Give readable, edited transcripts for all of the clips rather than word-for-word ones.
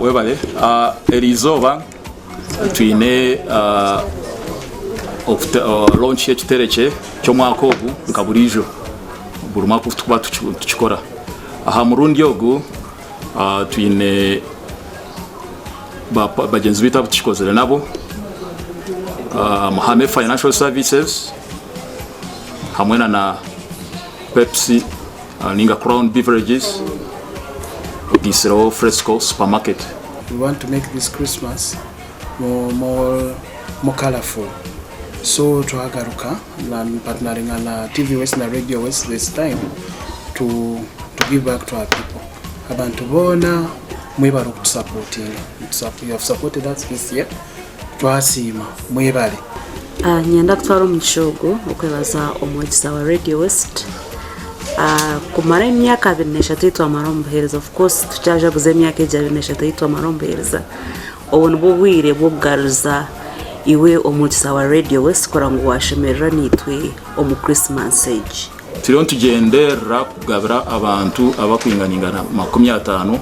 webale erizoba tuine launch y'ekiterekye ky'omwaka ogu nka burijo buri mwaka tuba tukikora aha murundi ogu tuine bagenzi bita tukikozere nabo Mahame Financial Services hamwe na Pepsi ninga Crown Beverages Gisero Fresco Supermarket. We want to make this Christmas more colorful. So tuhagaruka na partnering na TV West na Radio West this time to give back to our people. Abantu bona mwebale kutusupporting. You have supported us this year. Twasima mwebale. Nyenda kutwara omugishogo okwebaza omwegisa wa Radio West. Kumara emyaka 23 twamara omubuhereza, of course tukyaja buze emyaka 23 twamara omubuhereza. Obu nibwo bwire bwo kugaruza iwe omwegisa wa Radio West kora ngu washemerera nitwe omu Christmas age. Turiho tugendera kugabira abantu abakwinganingana 50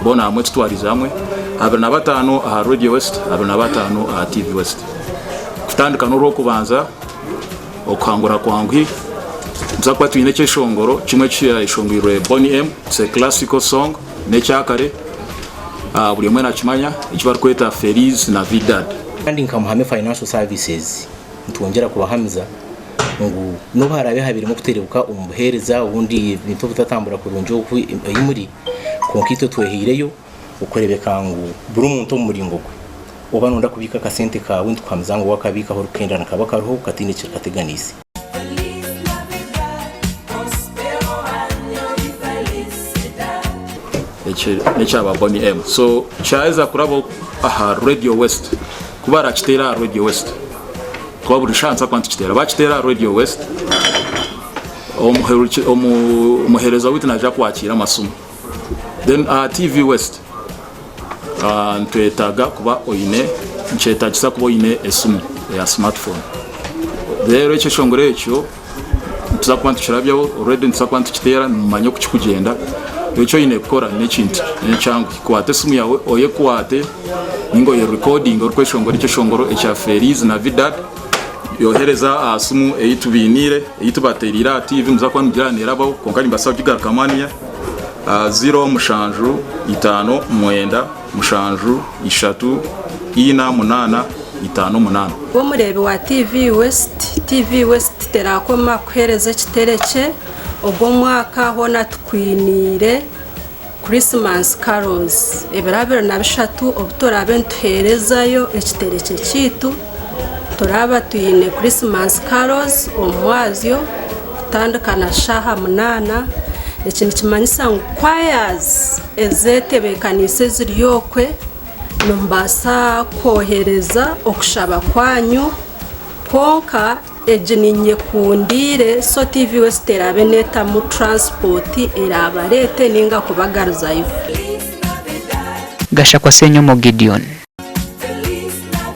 bona hamwe tutwariza hamwe 25 aha Radio West 25 aha TV West. Kutandika n'uruho kubanza okangura kwangwi nzakwa tuine cyeshongoro kimwe cyishongirwe Bonnie M, it's a classical song necyakare buri mwe nakimanya ikibari kweta Feliz Navidad. Kandi nka Mahame Financial Services ntwongera kubahamiza ngo no harabe habirimo kuterebuka umuhereza ubundi bintu butatambura kurunjo yimuri konkito twehireyo ukorebeka ngo buri umuntu muringo oba nonda kubika kasente kawe ntwamza ngo wakabika ho rukenda nakabaka ruho katine kirakateganisi. Nechaba Bonnie M. So chaeza kurabo aha Radio West kubara kitera Radio West twaburi chance kwantu kitera bakitera Radio West omuhereza witu naja kwakira masumo then TV West ntwetaga kuba oyine nchetagisa kuba oyine esumu ya smartphone rero icyo shongore cyo tuzakwantu kirabyo already ntuzakwantu kitera manyo kukigenda icyo yine gukora n'ekintu n'icyangu kwate sumu yawe oye kwate ingo ye recording or kweshongora icyo shongoro echa Feliz Navidad yohereza asumu eyitubinire eyitubaterira TV muzakwangira bawo konkani basabye garkamania 0 mushanju 5 mwenda mushanju 3 ina 8 58 wo murebe wa TV West terakoma kuhereza kiterekye obwo mwaka hona tukwinire Christmas carols eberabero nabishatu obutorabe ntuherezayo ekiterekye kitu toraba tuyine Christmas carols omwazyo tandikana shaha 8 ekintu kimanyisa ngo choirs ezetebekanise ziryokwe nombasa kohereza okushaba kwanyu konka ejininye kundire so TV West erabe neta mu transport erabarete ninga kubagaruzayo. Gasha kwa senyo mo Gideon.